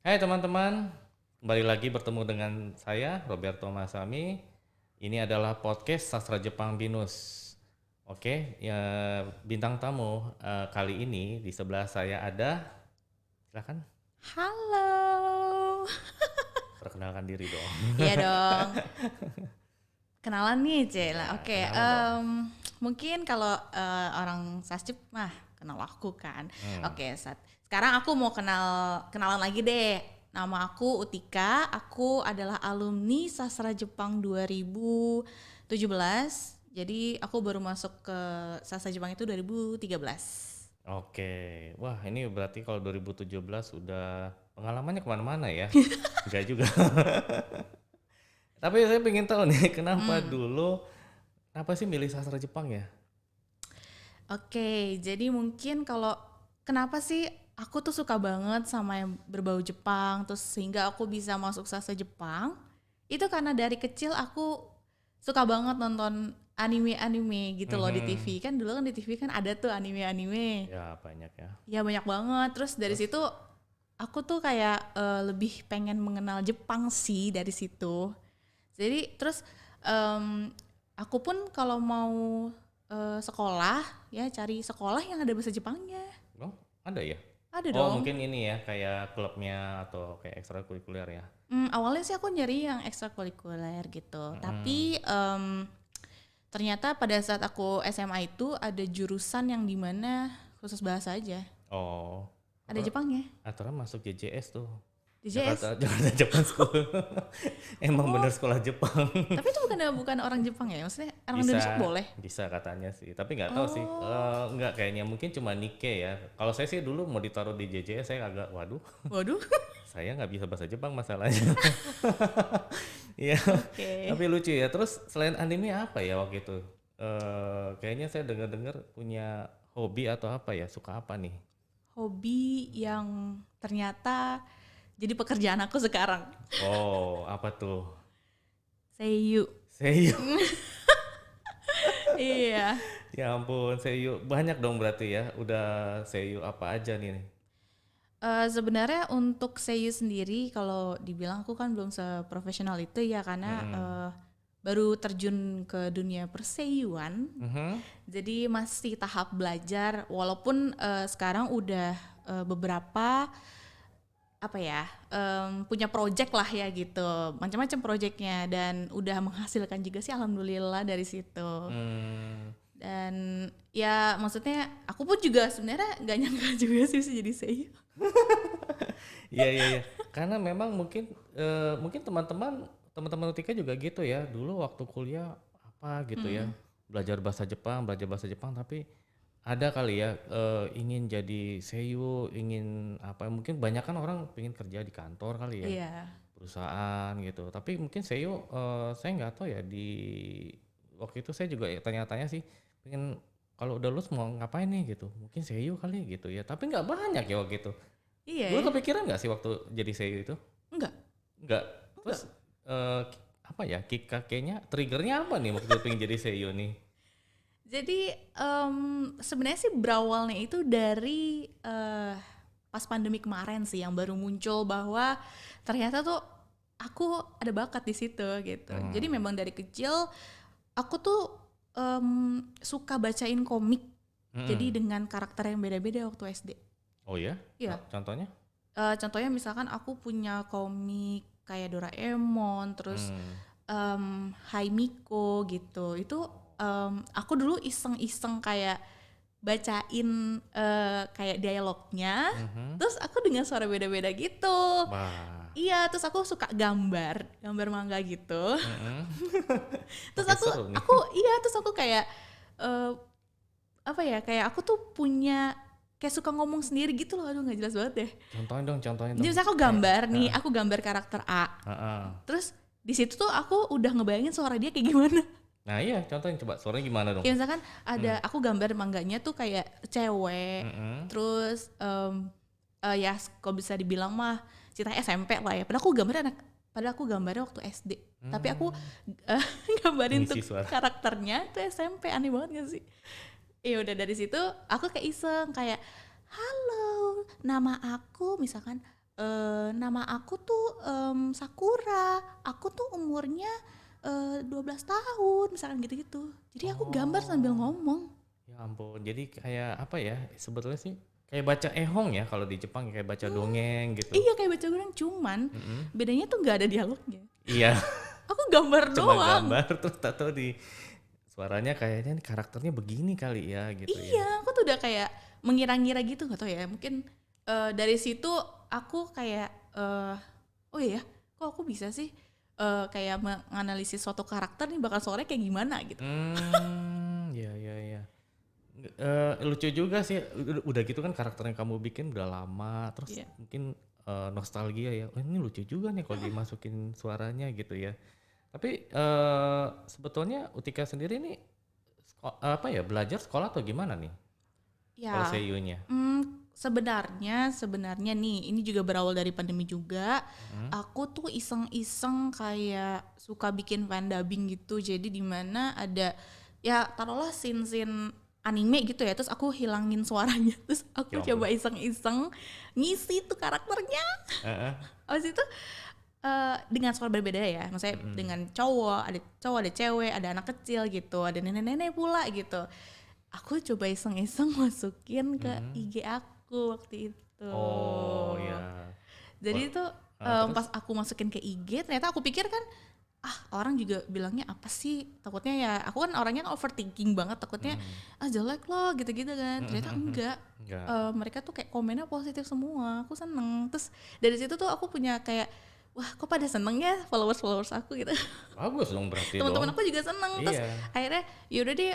Hai teman-teman, kembali lagi bertemu dengan saya Roberto Masami. Ini adalah podcast Sastra Jepang Binus. Oke, ya bintang tamu kali ini di sebelah saya ada, silakan Halo. perkenalkan diri dong. Iya dong. Kenalan nih, Cela. Ya, Oke, kenalan dong. mungkin kalau orang Sasjep mah kenal aku kan. Hmm. Oke, sekarang aku mau kenalan lagi deh. Nama aku Utika. Aku adalah alumni Sastra Jepang 2017. Jadi aku baru masuk ke Sastra Jepang itu 2013. Oke, wah ini berarti kalau 2017 udah pengalamannya kemana-mana ya? Enggak juga. Tapi saya pengen tahu nih, kenapa sih milih sastra Jepang ya? Oke, jadi mungkin kalau kenapa sih aku tuh suka banget sama yang berbau Jepang, terus sehingga aku bisa masuk sastra Jepang, itu karena dari kecil aku suka banget nonton anime-anime gitu loh di Mhm. TV. Kan dulu kan di TV kan ada tuh anime-anime. Ya banyak ya. Ya banyak banget. Terus dari Terus? situ aku tuh kayak lebih pengen mengenal Jepang sih dari situ. Jadi terus em, aku pun kalau mau sekolah ya cari sekolah yang ada bahasa Jepangnya. Oh, ada ya? Ada Oh, dong. mungkin ini ya, kayak klubnya atau kayak ekstrakurikuler ya. Awalnya sih aku nyari yang ekstrakurikuler gitu. Mm-mm. Tapi ternyata pada saat aku SMA itu ada jurusan yang dimana khusus bahasa aja. Oh, Ada aturan, Jepangnya. aturan masuk JJS tuh. DJS. Jakarta Japan School. Emang Oh, bener sekolah Jepang. tapi itu bukan orang Jepang ya? Maksudnya orang Indonesia Bisa, boleh. bisa katanya sih. Tapi nggak tahu sih. Oh, Nggak kayaknya mungkin cuma Nikkei ya. Kalau saya sih dulu mau ditaruh di JJS saya agak waduh. waduh. Saya nggak bisa bahasa Jepang masalahnya. Iya. Oke. Tapi lucu ya. Terus selain anime apa ya waktu itu? Kayaknya saya dengar-dengar punya hobi atau apa ya? Suka apa nih? Hobi yang ternyata jadi pekerjaan aku sekarang. Oh, apa tuh? Seiyu. Seiyu. Iya. Ya ampun, seiyu. Banyak dong berarti ya. Udah seiyu apa aja nih? Sebenarnya untuk seiyu sendiri kalau dibilang aku kan belum seprofesional itu ya karena Mm-mm. baru terjun ke dunia perseiyuan. Mhm. Jadi masih tahap belajar walaupun sekarang udah beberapa apa ya punya project lah ya gitu macam-macam projectnya dan udah menghasilkan juga sih alhamdulillah dari situ. Hmm. Dan ya maksudnya aku pun juga sebenarnya nggak nyangka juga sih bisa jadi seiyu. Iya iya iya. Karena memang mungkin teman-teman Utika juga gitu ya. Dulu waktu kuliah apa gitu ya. Belajar bahasa Jepang tapi ada kali ya ingin jadi seiyu, ingin apa mungkin banyak kan orang pengen kerja di kantor kali ya, Iya. perusahaan gitu. Tapi mungkin seiyu saya nggak tahu ya di waktu itu saya juga ya tanya-tanya sih pengen kalau udah lulus mau ngapain nih gitu. Mungkin seiyu kali gitu ya. Tapi nggak banyak ya waktu itu. Iya Dulu ya. kepikiran nggak sih waktu jadi seiyu itu? Enggak. Nggak. Terus Enggak. apa ya kakeknya triggernya apa nih waktu itu pengen jadi seiyu nih? Jadi sebenarnya sih berawalnya itu dari pas pandemi kemarin sih yang baru muncul bahwa ternyata tuh aku ada bakat di situ gitu. Jadi Hmm. memang dari kecil aku tuh suka bacain komik. Jadi Mm-mm. dengan karakter yang beda-beda waktu SD. Oh ya? Iya. Contohnya? Contohnya misalkan aku punya komik kayak Doraemon, terus Hmm. Hai Miko gitu. Itu aku dulu iseng-iseng kayak bacain kayak dialognya, Mhm. terus aku dengan suara beda-beda gitu. Wah. Iya, terus aku suka gambar manga gitu. Mhm. Terus Oke seru nih. terus aku kayak eh, apa ya? Kayak aku tuh punya kayak suka ngomong sendiri gitu loh. Aduh nggak jelas banget deh. Contohin dong, contohin Jadi dong. misalnya aku Kayak, gambar nih, heeh, aku gambar karakter A. heeh. Terus di situ tuh aku udah ngebayangin suara dia kayak gimana. Nah iya, contohin coba suaranya gimana dong? Kayak misalkan ada Hmm. aku gambar mangganya tuh kayak cewek, Mhm. terus ya kalau bisa dibilang mah ceritanya SMP lah ya. Padahal aku gambarnya waktu SD. Tapi aku Hmm. eh, gambarin tuh Ngisi suara. karakternya tuh SMP, aneh banget gak sih? Ya udah dari situ aku kayak iseng kayak halo, nama aku misalkan nama aku tuh Sakura, aku tuh umurnya 12 tahun, misalkan gitu-gitu. Jadi aku gambar sambil Oh, ngomong. ya ampun. Jadi kayak apa ya? Sebetulnya sih kayak baca ehong ya kalau di Jepang kayak baca dongeng gitu. Iya kayak baca orang, cuman Mm-mm. bedanya tuh nggak ada dialognya. Iya, Aku gambar cuma doang. gambar terus tato di suaranya kayaknya nih karakternya begini kali ya gitu ya. Iya, aku tuh udah kayak mengira-ngira gitu, nggak tahu ya. Mungkin dari situ aku kayak oh iya, kok aku bisa sih kayak menganalisis suatu karakter nih bakal suaranya kayak gimana gitu. Ya ya ya. Lucu juga sih. Udah gitu kan karakter yang kamu bikin udah lama, terus Iya. mungkin nostalgia ya. Oh, ini lucu juga nih kalau dimasukin suaranya gitu ya. Tapi sebetulnya Utika sendiri nih apa ya belajar sekolah atau gimana nih kalau Ya, seiyunya? sebenarnya nih, ini juga berawal dari pandemi juga. Hmm? Aku tuh iseng-iseng kayak suka bikin fan dubbing gitu. Jadi di mana ada ya taruhlah scene-scene anime gitu ya. Terus aku hilangin suaranya. Terus Ya aku ampun. coba iseng-iseng ngisi tuh karakternya. Heeh. Habis itu dengan suara berbeda ya. Maksudnya Mm-mm. dengan cowok, ada cewek, ada anak kecil gitu, ada nenek-nenek pula gitu. Aku coba iseng-iseng masukin ke Mm-mm. IG aku waktu itu. Oh ya. Jadi Wah, itu terus? pas aku masukin ke IG, ternyata aku pikir kan, orang juga bilangnya apa sih? Takutnya ya, aku kan orangnya kan overthinking banget, takutnya Mm. jelek loh gitu-gitu kan. Ternyata enggak. Enggak. Mereka tuh kayak komennya positif semua. Aku seneng. Terus dari situ tuh aku punya kayak, wah kok pada seneng ya followers aku gitu. Bagus dong berarti Teman-teman dong. aku juga seneng. Terus Iya. akhirnya yaudah deh,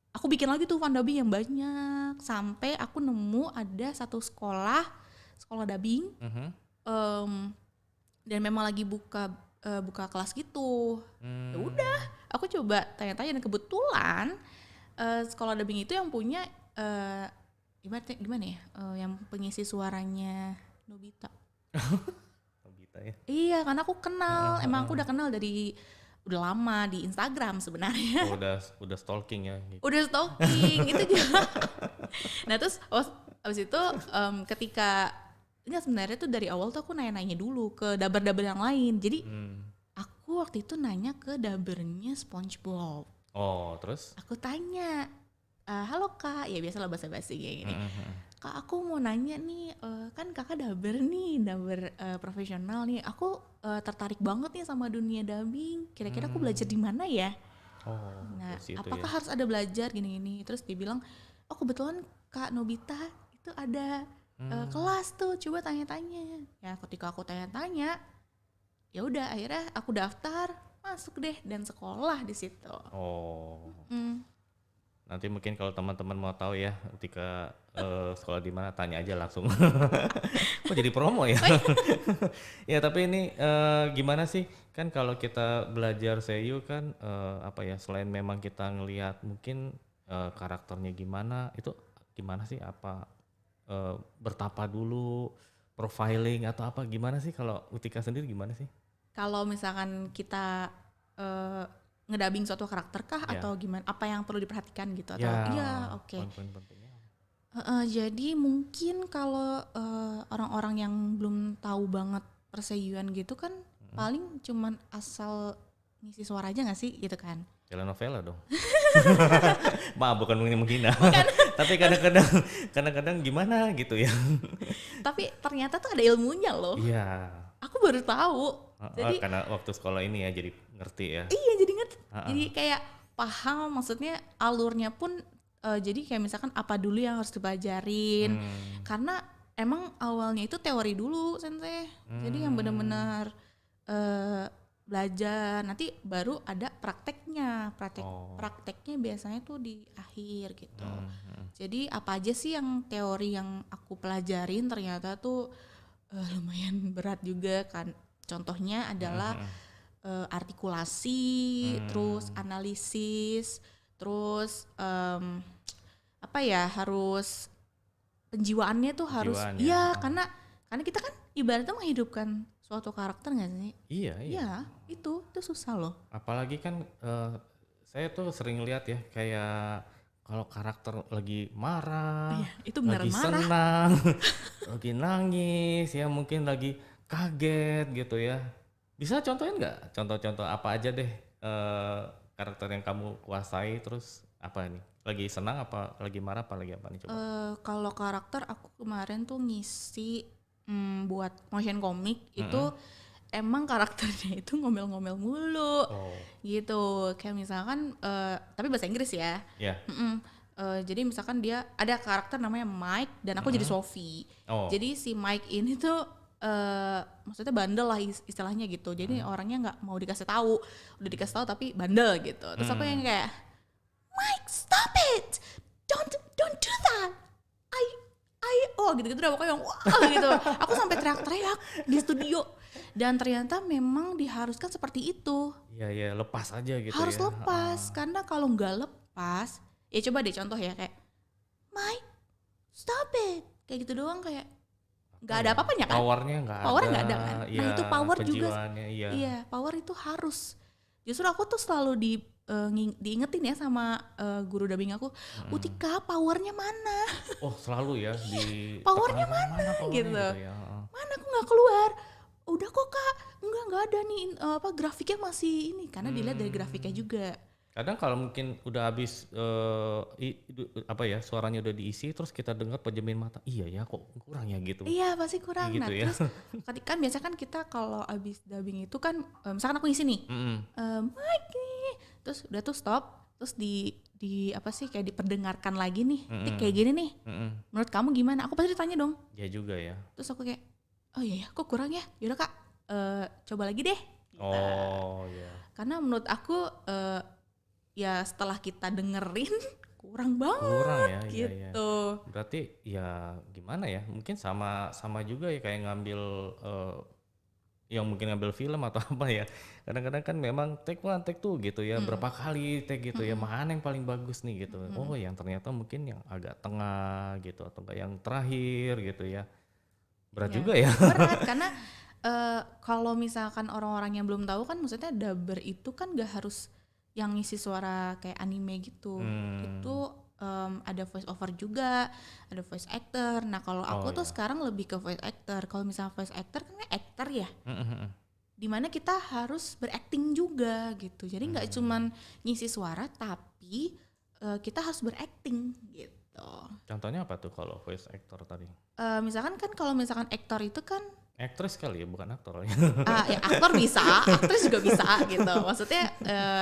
aku bikin lagi tuh fan dubbing yang banyak sampai aku nemu ada satu sekolah dubbing, Mhm. em, dan memang lagi buka kelas gitu. Ya udah, Hmm. aku coba tanya-tanya dan kebetulan sekolah dubbing itu yang punya gimana ya, yang pengisi suaranya Nobita. Nobita ya. Iya, karena aku kenal, Heeh, emang aku heeh. udah kenal dari udah lama di Instagram sebenarnya. Oh, udah stalking ya gitu. Udah stalking itu juga. Nah terus abis itu ketika enggak, sebenarnya tuh dari awal tuh aku nanya-nanya dulu ke daber-daber yang lain. Jadi Hmm. aku waktu itu nanya ke dabernya SpongeBob. Oh, terus? Aku tanya, halo kak, ya biasalah basa-basi kayak gini. Heeh, heeh. Kak aku mau nanya nih, kan kakak daber profesional nih. Aku tertarik banget nih sama dunia dubbing. Kira-kira aku belajar di mana ya? Oh, Nah, dari situ ya. apakah harus ada belajar gini-gini? Terus dia bilang, oh kebetulan Kak Nobita itu ada Hmm. kelas tuh, coba tanya-tanya. Ya ketika aku tanya-tanya, ya udah akhirnya aku daftar, masuk deh dan sekolah di situ. Oh. Mm. Nanti mungkin kalau teman-teman mau tahu ya, ketika sekolah di mana tanya aja langsung. Kok jadi promo ya? Ya, tapi ini gimana sih? Kan kalau kita belajar seiyu kan apa ya, selain memang kita ngelihat mungkin karakternya gimana, itu gimana sih? Apa bertapa dulu, profiling atau apa gimana sih kalau Utika sendiri gimana sih? Kalau misalkan kita eh, ngedubbing suatu karakter kah Ya. atau gimana? Apa yang perlu diperhatikan gitu Ya, atau iya, oke. poin-poin pentingnya. Jadi mungkin kalau orang-orang yang belum tahu banget perseiyuan gitu kan Mm. paling cuman asal ngisi suara aja nggak sih gitu kan? Telenovela dong. Maaf bukan menghina. Tapi kadang-kadang gimana gitu ya. Tapi ternyata tuh ada ilmunya loh. Iya. Aku baru tahu. Heeh, Jadi karena waktu sekolah ini ya jadi ngerti ya. iya jadi ngerti. Heeh. Jadi kayak paham maksudnya alurnya pun jadi kayak misalkan apa dulu yang harus dipelajarin. Hmm. Karena emang awalnya itu teori dulu sensei. Jadi yang benar-benar eh, belajar nanti baru ada prakteknya. Oh. Prakteknya biasanya tuh di akhir gitu. Hmm. Jadi apa aja sih yang teori yang aku pelajarin ternyata tuh lumayan berat juga kan. Contohnya adalah artikulasi, terus analisis, terus apa ya, harus penjiwaannya tuh harus Kejiwaan ya. iya, karena kita kan ibaratnya menghidupkan suatu karakter nggak sih? Iya, iya. Iya, itu susah loh. Apalagi kan saya tuh sering lihat ya kayak kalau karakter lagi marah, Iya, itu beneran lagi marah. senang, lagi nangis, ya mungkin lagi kaget gitu ya. Bisa contohin nggak? Contoh-contoh apa aja deh karakter yang kamu kuasai terus apa nih? Lagi senang apa lagi marah apa lagi apa nih coba? Kalau karakter aku kemarin tuh ngisi buat motion comic itu Mm-mm. emang karakternya itu ngomel-ngomel mulu Oh, gitu. Kayak misalkan tapi bahasa Inggris ya. ya. Mm-mm. Jadi misalkan dia ada karakter namanya Mike dan aku jadi Mm-mm. Sophie. Oh, Jadi si Mike ini tuh maksudnya bandel lah istilahnya gitu. Jadi mm. orangnya nggak mau dikasih tahu, udah dikasih tahu tapi bandel gitu. Terus aku yang Mm. kayak Mike, stop it, don't do that. Oh gitu-gitu dah pokoknya yang wah gitu. Aku sampai teriak-teriak di studio. Dan ternyata memang diharuskan seperti itu. Iya ya, lepas aja gitu Harus ya. lepas karena kalau nggak lepas, ya coba deh contoh ya kayak Mike, stop it. Kayak gitu doang kayak nggak ada apa-apanya kan? Powernya nggak Power ada, nggak ada kan? Nah ya itu power juga, kejiwaannya iya. iya power itu harus. Justru aku tuh selalu diingetin ya sama guru dubbing aku, Utika powernya mana? Oh selalu ya di Powernya mana powernya gitu. gitu ya. Mana aku nggak keluar. Udah kok kak, nggak ada nih apa grafiknya masih ini karena dilihat dari grafiknya juga. Kadang kalau mungkin udah habis apa ya suaranya udah diisi terus kita dengar pejemin mata, iya ya kok kurang ya gitu. Iya pasti kurang. Kayak Nah gitu ya. terus kan biasa kan kita kalau abis dubbing itu kan misalkan aku ngisi nih, Mm-mm. Mike nih, terus udah tuh stop, terus di apa sih kayak diperdengarkan lagi nih, Tik kayak gini nih, Mm-mm. menurut kamu gimana? Aku pasti ditanya dong. Ya juga ya. Terus aku kayak, oh iya ya, kok kurang ya? Yaudah kak, coba lagi deh. Oh ya. Karena menurut aku ya setelah kita dengerin kurang banget Kurang ya, iya ya. gitu. Berarti ya gimana ya? Mungkin sama juga ya kayak ngambil yang mungkin ngambil film atau apa ya. Kadang-kadang kan memang take one, take two gitu ya. Berapa kali take gitu ya. Mana yang paling bagus nih gitu. Oh, yang ternyata mungkin yang agak tengah gitu atau enggak yang terakhir gitu ya. Berat Ya, juga ya. berat karena kalau misalkan orang-orang yang belum tahu kan maksudnya dubber itu kan gak harus yang ngisi suara kayak anime gitu. Itu ada voice over juga, ada voice actor. Nah kalau aku tuh ya. sekarang lebih ke voice actor. Kalau misalnya voice actor kan actor ya, Mm-mm. dimana kita harus berakting juga gitu. Jadi nggak cuman ngisi suara tapi kita harus berakting gitu. Contohnya apa tuh kalau voice actor tadi? Misalkan kan kalau misalkan aktor itu kan Aktris kali ya, bukan aktor ya. ya aktor bisa, aktris juga bisa gitu. Maksudnya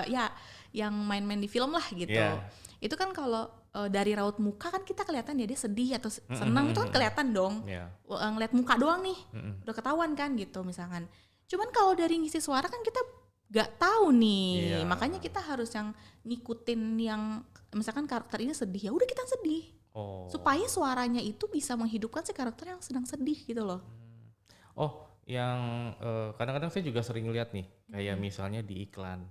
ya yang main-main di film lah gitu. Iya. Itu kan kalau dari raut muka kan kita kelihatan ya dia sedih atau senang itu kan kelihatan dong. Iya. Ngeliat muka doang nih, udah ketahuan kan gitu misalkan. Cuman kalau dari ngisi suara kan kita gak tahu nih. Iya. Makanya kita harus yang ngikutin yang misalkan karakter ini sedih, ya udah kita sedih. Oh. Supaya suaranya itu bisa menghidupkan si karakter yang sedang sedih gitu loh. Oh, yang kadang-kadang saya juga sering lihat nih, kayak misalnya di iklan.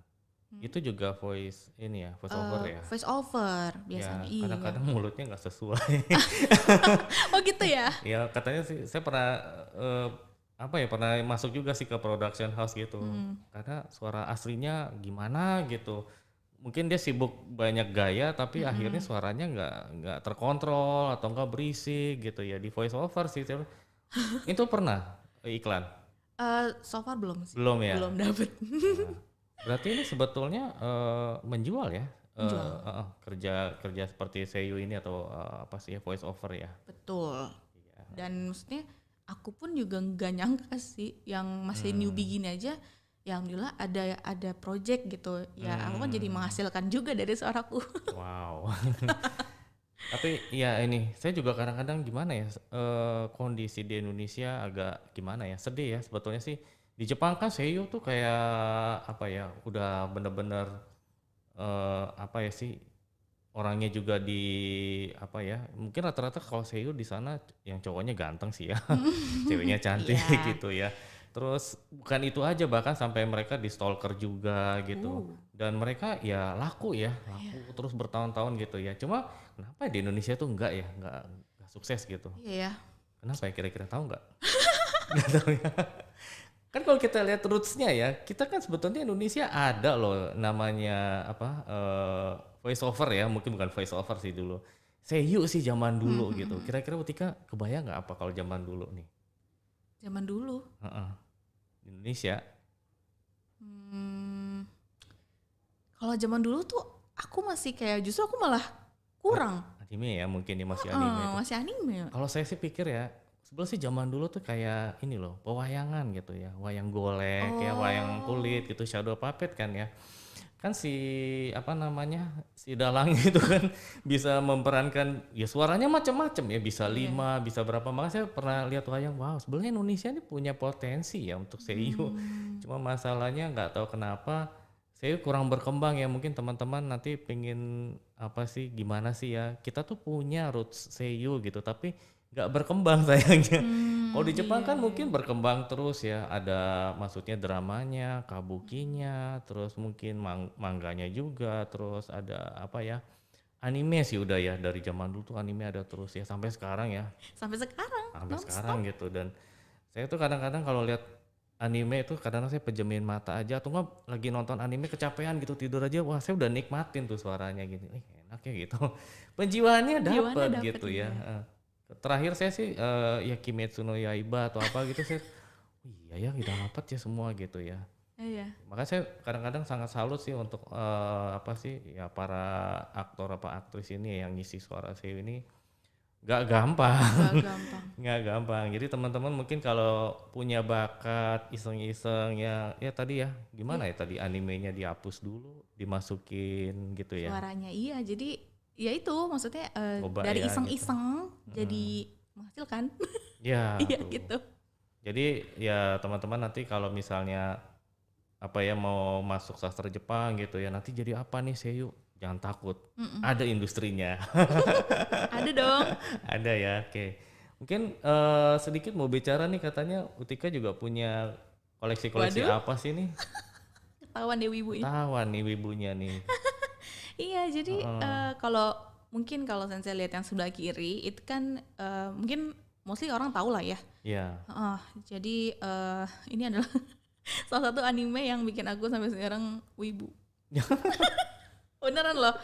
Itu juga voice ini ya, voice over ya. Voice over Ya, biasanya iya. kadang-kadang mulutnya nggak sesuai. Oh gitu ya. Ya, katanya sih saya pernah apa ya, pernah masuk juga sih ke production house gitu. Karena suara aslinya gimana gitu. Mungkin dia sibuk banyak gaya tapi akhirnya suaranya nggak terkontrol atau nggak berisik gitu ya di voice over sih. Itu pernah iklan? So far belum sih. Belum ya? Belum dapet. Berarti ini sebetulnya menjual ya? Menjual. Kerja seperti seiyu ini atau apa sih ya, voice over ya? Betul. Dan maksudnya aku pun juga nggak nyangka sih yang masih newbie gini aja. Ya alhamdulillah ada project gitu. Ya aku kan jadi menghasilkan juga dari suaraku. Wow. Tapi ya ini saya juga kadang-kadang gimana ya, kondisi di Indonesia agak gimana ya, sedih ya sebetulnya sih. Di Jepang kan seiyu tuh kayak apa ya, udah bener-bener apa ya sih, orangnya juga di apa ya, mungkin rata-rata kalau seiyu di sana yang cowoknya ganteng sih ya, ceweknya cantik Iya. gitu ya. Terus bukan itu aja, bahkan sampai mereka di stalker juga gitu. Dan mereka ya laku terus bertahun-tahun gitu ya. Cuma kenapa di Indonesia tuh enggak ya, enggak sukses gitu. Iya ya. Kenapa ya, kira-kira tahu nggak? Nggak tahu ya. Kan kalau kita lihat rootsnya ya, kita kan sebetulnya Indonesia ada loh namanya apa, voice over ya, mungkin bukan voice over sih dulu. Seiyu sih zaman dulu gitu. Hmm. Kira-kira Utika kebayang nggak apa kalau zaman dulu nih? Zaman dulu. Heeh. Di Indonesia. Hmm, kalau zaman dulu tuh aku masih kayak justru aku malah kurang. Anime ya, mungkin dia masih anime tuh. Masih anime. Kalau saya sih pikir ya, sebenarnya sih zaman dulu tuh kayak ini loh, pewayangan gitu ya, wayang golek ya, wayang kulit gitu, shadow puppet kan ya. Kan si apa namanya, si dalang itu kan bisa memerankan ya suaranya macam-macam ya, bisa Iya. 5, bisa berapa. Makanya saya pernah lihat wayang, wow, sebenarnya Indonesia ini punya potensi ya untuk seiyu. Cuma masalahnya nggak tahu kenapa saya kurang berkembang ya, mungkin teman-teman nanti pengen apa sih, gimana sih ya, kita tuh punya roots seiyu gitu tapi nggak berkembang sayangnya. Kalau di Jepang kan mungkin berkembang terus ya, ada maksudnya dramanya, kabukinya, terus mungkin mangganya juga, terus ada apa ya, anime sih udah ya, dari zaman dulu tuh anime ada terus ya sampai sekarang ya, Sampai sekarang sampai non-stop. sekarang gitu. Dan saya tuh kadang-kadang kalau lihat anime itu kadang-kadang saya pejemin mata aja, atau nggak lagi nonton anime kecapean gitu tidur aja, wah saya udah nikmatin tuh suaranya gitu, enak ya gitu. Penjiwaannya Jiwanya dapet dapet, gitu ya. iya. Terakhir saya sih ya Kimetsu no Yaiba atau apa gitu, saya "Oh iya ya kita dapat ya semua gitu ya." Iya. Makanya saya kadang-kadang sangat salut sih untuk apa sih ya, para aktor apa aktris ini yang ngisi suara saya ini gak gampang. Gak gampang. Nggak gampang. Jadi teman-teman mungkin kalau punya bakat iseng-iseng ya, ya tadi ya gimana ya tadi, animenya dihapus dulu, dimasukin gitu ya. Suaranya iya. Jadi ya itu maksudnya Coba dari ya gitu. iseng-iseng jadi menghasilkan. Ya Iya tuh. gitu. Jadi ya teman-teman nanti kalau misalnya apa ya mau masuk sastra Jepang gitu ya, nanti jadi apa nih seiyu, jangan takut. Ada industrinya. Ada dong. Ada ya, oke. Mungkin sedikit mau bicara nih, katanya Utika juga punya koleksi-koleksi Waduh. apa sih nih? Ketahuan deh wibu ini. Ketahuan nih wibunya nih. Iya, jadi kalau mungkin kalau Sensei lihat yang sebelah kiri itu kan mungkin mostly orang tahu lah ya. Iya. Jadi ini adalah salah satu anime yang bikin aku sampai sekarang wibu. Beneran loh.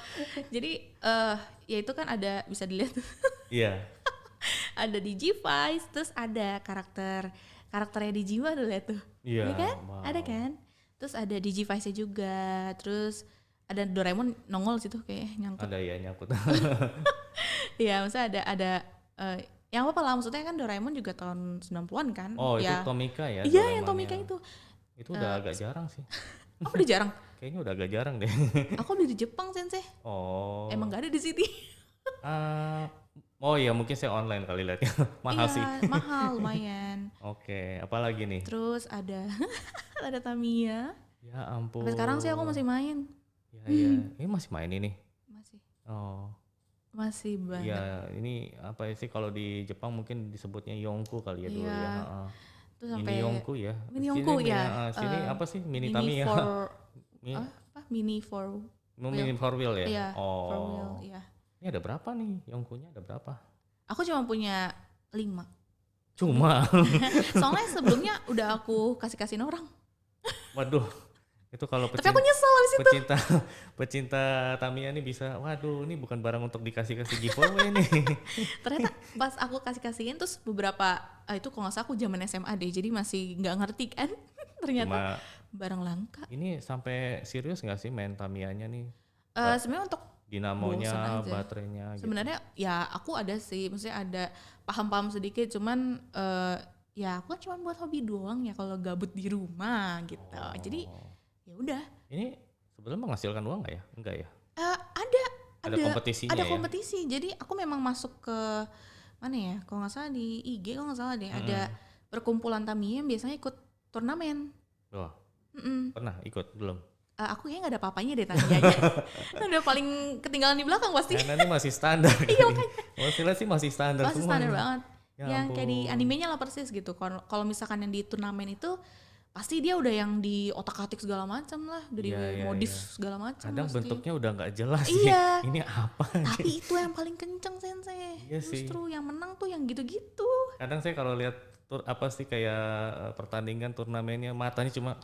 Jadi ya itu kan ada, bisa dilihat Iya. ada Digivice, terus ada karakternya Digiwa tuh, lihat tuh. Iya. Iya kan? Wow. Ada kan? Terus ada Digivice-nya juga, terus ada Doraemon nongol situ kayak nyangkut. Ada ya nyangkut. Iya, maksudnya ada yang apa lah, maksudnya kan Doraemon juga tahun 90-an kan? Oh, itu Ya. Tomika ya? Iya, yang Doraemonnya. Tomika itu. Itu udah agak jarang sih. Oh, udah jarang. Kayaknya udah agak jarang deh. Aku beli di Jepang, Sensei. Oh. Emang gak ada di sini. Oh iya, mungkin saya online kali lihatnya. Mahal sih. Iya, mahal lumayan. Oke, apalagi nih? Terus ada ada Tamiya. Ya ampun. Sampai sekarang sih aku masih main. Ya, ya. Ini masih main ini. Masih. Oh. Masih banget. Iya, ini apa sih kalau di Jepang mungkin disebutnya Yonku kali ya dulu Iya. ya. Terus Mini sampai Yonku ya. Mini Sini Yonku ya. Sini apa sih mini Mini Tamiya? for Mi- apa? Mini for Mini four wheel ya. iya, Oh. for wheel, iya. Ini ada berapa nih? Yonkunya ada berapa? Aku cuma punya 5. Cuma. Soalnya sebelumnya udah aku kasih-kasihin orang. Waduh. Itu kalau Tapi aku nyesel abis itu. pecinta Tamiya nih bisa, waduh ini bukan barang untuk dikasih-kasih giveaway nih. Ternyata pas aku kasih-kasihin terus beberapa itu kalau nggak salah aku zaman SMA deh, jadi masih nggak ngerti kan. Ternyata Cuma barang langka. ini sampai serius nggak sih main Tamiyanya nih? Sebenarnya untuk Dinamonya, bosen aja. baterainya gitu. sebenarnya ya aku ada sih, maksudnya ada paham-paham sedikit, cuman ya aku kan cuma buat hobi doang ya kalau gabut di rumah gitu. Jadi ya udah. Ini sebelumnya menghasilkan uang nggak ya? Enggak ya? Ada kompetisinya ada ya? kompetisi. Jadi aku memang masuk ke mana ya? Kalau nggak salah di IG, kalau nggak salah deh ada perkumpulan Tamiya yang biasanya ikut turnamen. Wah, Mm-mm. pernah ikut belum? Aku kayaknya nggak ada apa-apanya deh Tamiyanya. Udah paling ketinggalan di belakang pasti. Karena ini masih standar. Iya makanya. Sih masih standar Masih semua. standar banget. Ya yang kayak di ampun. animenya lah persis gitu. Kalau misalkan yang di turnamen itu pasti dia udah yang di otak-atik segala macam lah, udah di Iya, modif iya. segala macam. Kadang pasti. bentuknya udah nggak jelas Iya. sih. Ini apa? Tapi itu yang paling kenceng Sensei. Iya sih. Justru yang menang tuh yang gitu-gitu. Kadang saya kalau lihat apa sih kayak pertandingan turnamennya matanya cuma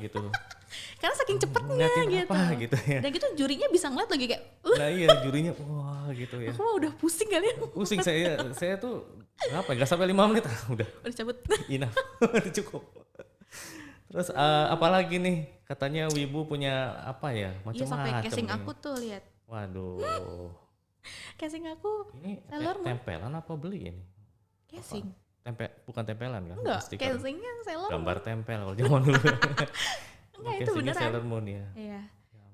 gitu. Karena saking cepetnya Ngeliatin gitu. apa gitu ya. Dan gitu jurinya bisa ngeliat lagi kayak, Nah iya jurinya wah gitu ya. aku mah udah pusing kali ya. Pusing saya tuh apa ya, nggak sampai 5 menit udah Udah cabut. enough. Udah cukup. Terus apalagi nih katanya Wibu punya apa ya Iya sampai macam-macam casing nih. aku tuh lihat. Waduh. Casing aku Ini Sailor Moon. tempelan apa beli ini? Casing. Bukan tempelan kan? Enggak, Stiker. casingnya Sailor Moon. Gambar tempel kalau zaman dulu. Enggak, itu Casingnya beneran. Sailor Moon ya. Iya.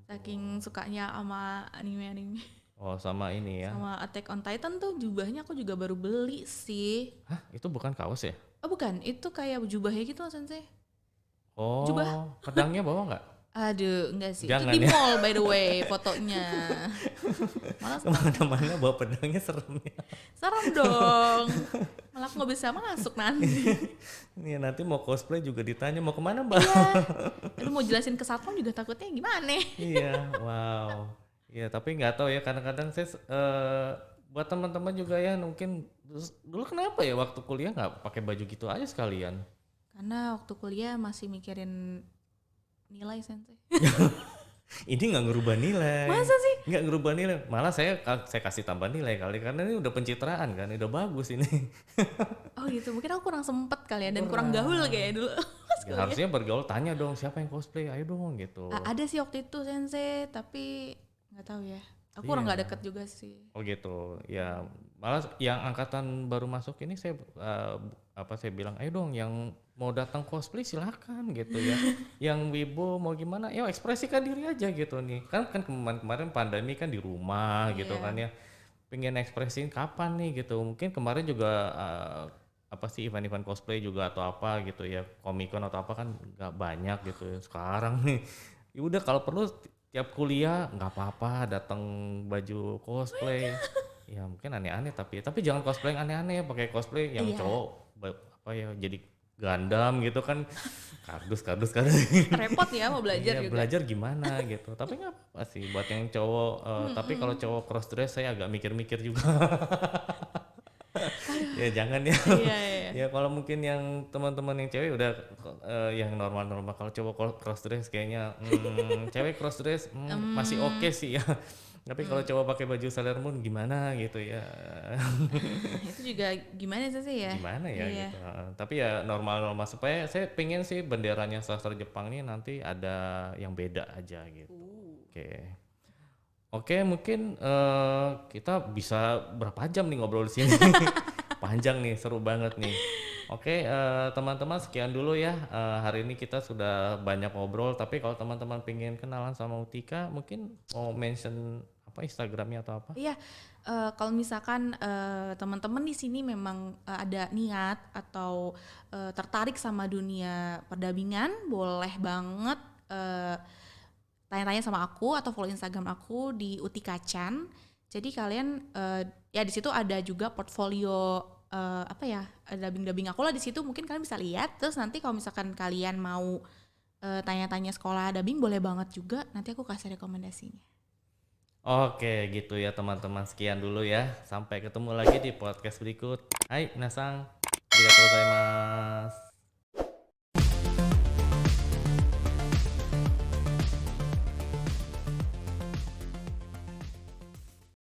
Saking sukanya sama anime-anime. Oh sama ini ya. Sama Attack on Titan tuh jubahnya aku juga baru beli sih. Hah itu bukan kaos ya? Oh bukan, itu kayak jubahnya gitu Sensei. Oh Jubah. pedangnya bawa nggak? Aduh, enggak sih. Jangan itu di ya. mall by the way fotonya. Malah Kemana-mana bawa pedangnya serem ya. serem dong. Malah aku nggak bisa masuk nanti. Nih nanti mau cosplay juga ditanya mau kemana mbak? Iya. Aduh mau jelasin ke satpam juga takutnya gimana. Iya, wow. Iya, tapi nggak tahu ya kadang-kadang saya buat teman-teman juga ya mungkin dulu kenapa ya waktu kuliah nggak pakai baju gitu aja sekalian? Karena waktu kuliah masih mikirin nilai Sensei. Ini nggak ngerubah nilai. Masa sih? Nggak ngerubah nilai. Malah saya kasih tambah nilai kali karena ini udah pencitraan kan, udah bagus ini. Oh gitu, mungkin aku kurang sempet kali ya dan kurang gaul kayak dulu. Pas Ya, kuliah. harusnya bergaul tanya dong siapa yang cosplay, ayo dong gitu. Ada sih waktu itu Sensei, tapi nggak tahu ya. Aku orang nggak deket juga sih. Oh gitu, ya malah yang angkatan baru masuk ini saya saya bilang ayo dong yang mau datang cosplay silakan gitu ya. Yang wibu mau gimana, ya ekspresikan diri aja gitu nih. Kan kemarin pandemi kan di rumah gitu Iya. kan ya. Pengen ekspresiin kapan nih gitu. Mungkin kemarin juga event-event cosplay juga atau apa gitu ya, Comic-Con atau apa kan nggak banyak gitu ya. Sekarang nih, ya udah kalau perlu tiap kuliah nggak apa-apa datang baju cosplay. Ya mungkin aneh-aneh tapi jangan cosplay yang aneh-aneh, pakai cosplay yang Iya. cowok jadi Gundam gitu kan kardus. Repot ya mau belajar Iya, juga. belajar gimana gitu. Tapi nggak apa sih buat yang cowok. Tapi kalau cowok cross dress saya agak mikir-mikir juga. Ya jangan ya. Iya, iya. Ya kalau mungkin yang teman-teman yang cewek udah yang normal-normal. Kalau cowok cross dress kayaknya cewek cross dress masih oke sih ya. Tapi kalau cowok pakai baju Sailor Moon gimana gitu ya. Itu juga gimana sih ya? Gimana ya Iya. gitu. Tapi ya normal-normal supaya saya pengen sih benderanya sastra Jepang ini nanti ada yang beda aja gitu. Oke, mungkin kita bisa berapa jam nih ngobrol di sini. Panjang nih, seru banget nih. Oke, teman-teman sekian dulu ya. Hari ini kita sudah banyak ngobrol, tapi kalau teman-teman pengen kenalan sama Utika, mungkin mau mention apa Instagramnya atau apa? Iya, kalau misalkan teman-teman di sini memang ada niat atau tertarik sama dunia perdamingan, boleh banget tanya-tanya sama aku atau follow Instagram aku di Utika-chan. Jadi kalian ya di situ ada juga portfolio dubbing-dubbing aku lah di situ, mungkin kalian bisa lihat. Terus nanti kalau misalkan kalian mau tanya-tanya sekolah dubbing boleh banget juga, nanti aku kasih rekomendasinya. Oke, gitu ya teman-teman. Sekian dulu ya. Sampai ketemu lagi di podcast berikut. Hai, minasang. Arigatou gozaimasu.